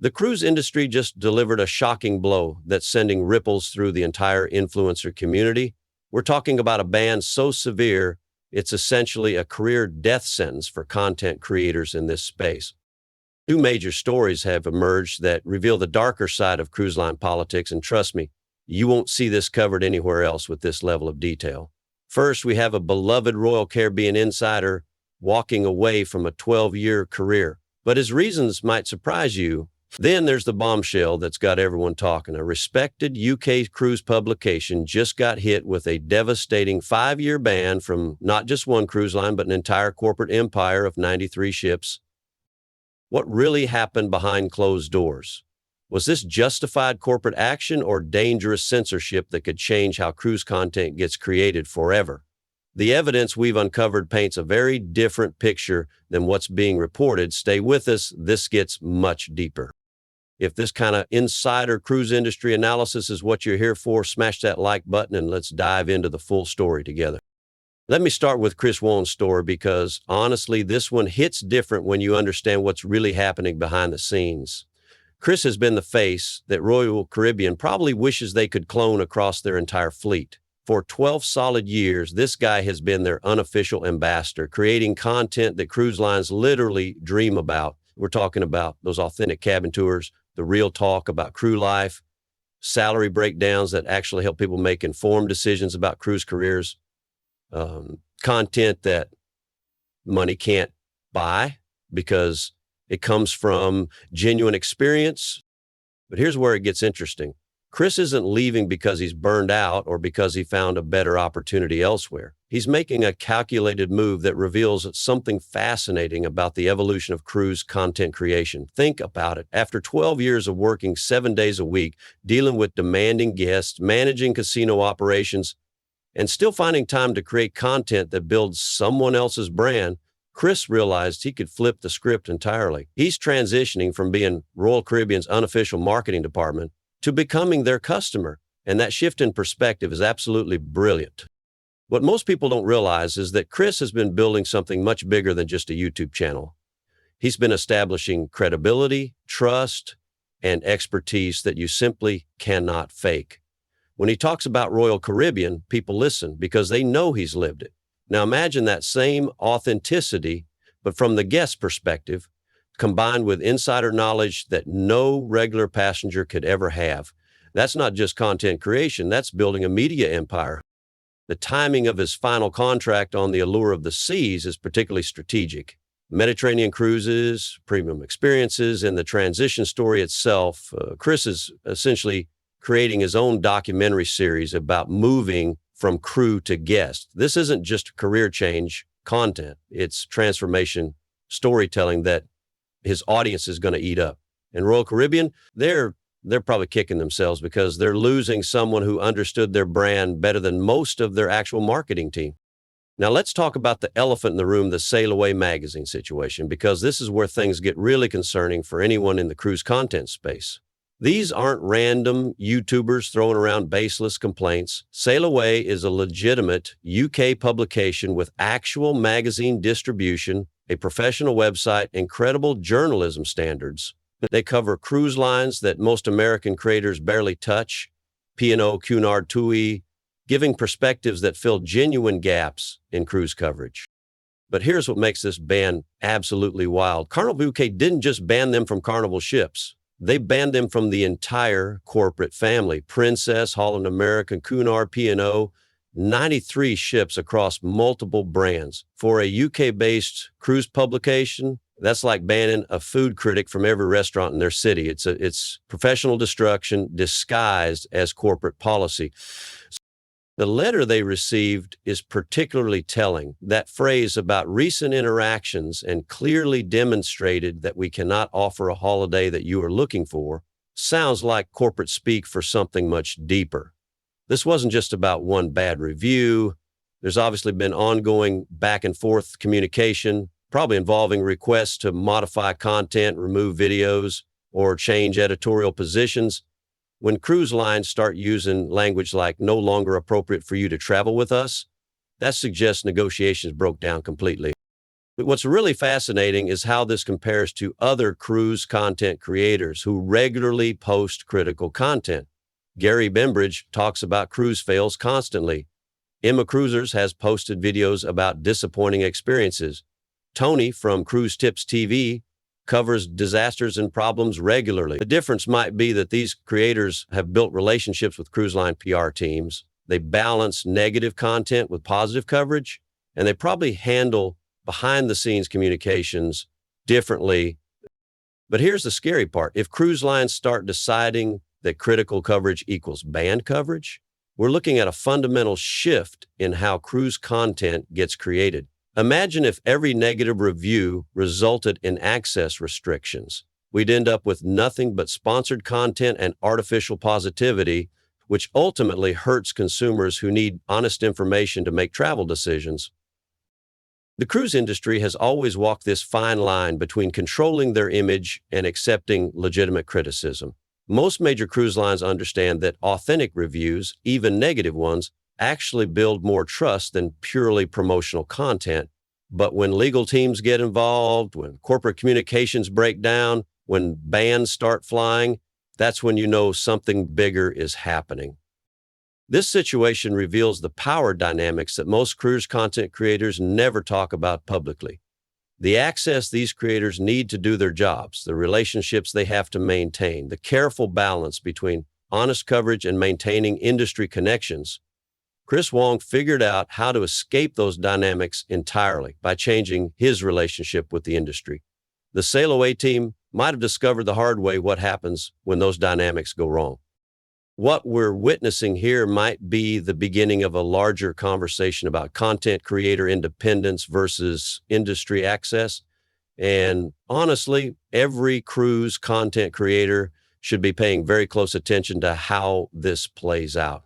The cruise industry just delivered a shocking blow that's sending ripples through the entire influencer community. We're talking about a ban so severe, it's essentially a career death sentence for content creators in this space. Two major stories have emerged that reveal the darker side of cruise line politics, and trust me, you won't see this covered anywhere else with this level of detail. First, we have a beloved Royal Caribbean insider walking away from a 12-year career, but his reasons might surprise you. Then there's the bombshell that's got everyone talking. A respected UK cruise publication just got hit with a devastating 5-year ban from not just one cruise line, but an entire corporate empire of 93 ships. What really happened behind closed doors? Was this justified corporate action or dangerous censorship that could change how cruise content gets created forever? The evidence we've uncovered paints a very different picture than what's being reported. Stay with us, this gets much deeper. If this kind of insider cruise industry analysis is what you're here for, smash that like button and let's dive into the full story together. Let me start with Wong's story because, honestly, this one hits different when you understand what's really happening behind the scenes. Chris has been the face that Royal Caribbean probably wishes they could clone across their entire fleet. For 12 solid years, this guy has been their unofficial ambassador, creating content that cruise lines literally dream about. We're talking about those authentic cabin tours, the real talk about crew life, salary breakdowns that actually help people make informed decisions about cruise careers, content that money can't buy because it comes from genuine experience. But here's where it gets interesting. Chris isn't leaving because he's burned out or because he found a better opportunity elsewhere. He's making a calculated move that reveals something fascinating about the evolution of cruise content creation. Think about it. After 12 years of working 7 days a week, dealing with demanding guests, managing casino operations, and still finding time to create content that builds someone else's brand, Chris realized he could flip the script entirely. He's transitioning from being Royal Caribbean's unofficial marketing department to becoming their customer, and that shift in perspective is absolutely brilliant. What most people don't realize is that Chris has been building something much bigger than just a YouTube channel. He's been establishing credibility, trust, and expertise that you simply cannot fake. When he talks about Royal Caribbean, people listen because they know he's lived it. Now imagine that same authenticity, but from the guest perspective, combined with insider knowledge that no regular passenger could ever have. That's not just content creation, that's building a media empire. The timing of his final contract on the Allure of the Seas is particularly strategic. Mediterranean cruises, premium experiences, and the transition story itself, Chris is essentially creating his own documentary series about moving from crew to guest. This isn't just career change content, it's transformation storytelling that his audience is going to eat up. And Royal Caribbean, they're probably kicking themselves because they're losing someone who understood their brand better than most of their actual marketing team. Now let's talk about the elephant in the room, the Sail Away magazine situation, because this is where things get really concerning for anyone in the cruise content space. These aren't random YouTubers throwing around baseless complaints. Sail Away is a legitimate UK publication with actual magazine distribution, a professional website, and credible journalism standards. They cover cruise lines that most American creators barely touch, P&O, Cunard, TUI, giving perspectives that fill genuine gaps in cruise coverage. But here's what makes this ban absolutely wild. Carnival UK didn't just ban them from Carnival ships. They banned them from the entire corporate family. Princess, Holland American, Cunard, P&O, 93 ships across multiple brands. For a UK-based cruise publication, that's like banning a food critic from every restaurant in their city. It's professional destruction disguised as corporate policy. The letter they received is particularly telling. That phrase about recent interactions and clearly demonstrated that we cannot offer a holiday that you are looking for sounds like corporate speak for something much deeper. This wasn't just about one bad review. There's obviously been ongoing back and forth communication, probably involving requests to modify content, remove videos, or change editorial positions. When cruise lines start using language like no longer appropriate for you to travel with us, that suggests negotiations broke down completely. What's really fascinating is how this compares to other cruise content creators who regularly post critical content. Gary Bembridge talks about cruise fails constantly. Emma Cruisers has posted videos about disappointing experiences. Tony from Cruise Tips TV covers disasters and problems regularly. The difference might be that these creators have built relationships with cruise line PR teams. They balance negative content with positive coverage, and they probably handle behind the scenes communications differently. But here's the scary part. If cruise lines start deciding that critical coverage equals banned coverage, we're looking at a fundamental shift in how cruise content gets created. Imagine if every negative review resulted in access restrictions. We'd end up with nothing but sponsored content and artificial positivity, which ultimately hurts consumers who need honest information to make travel decisions. The cruise industry has always walked this fine line between controlling their image and accepting legitimate criticism. Most major cruise lines understand that authentic reviews, even negative ones, actually build more trust than purely promotional content. But when legal teams get involved, when corporate communications break down, when bans start flying, that's when you know something bigger is happening. This situation reveals the power dynamics that most cruise content creators never talk about publicly. The access these creators need to do their jobs, the relationships they have to maintain, the careful balance between honest coverage and maintaining industry connections. Chris Wong figured out how to escape those dynamics entirely by changing his relationship with the industry. The Sail Away team might have discovered the hard way what happens when those dynamics go wrong. What we're witnessing here might be the beginning of a larger conversation about content creator independence versus industry access. And honestly, every cruise content creator should be paying very close attention to how this plays out.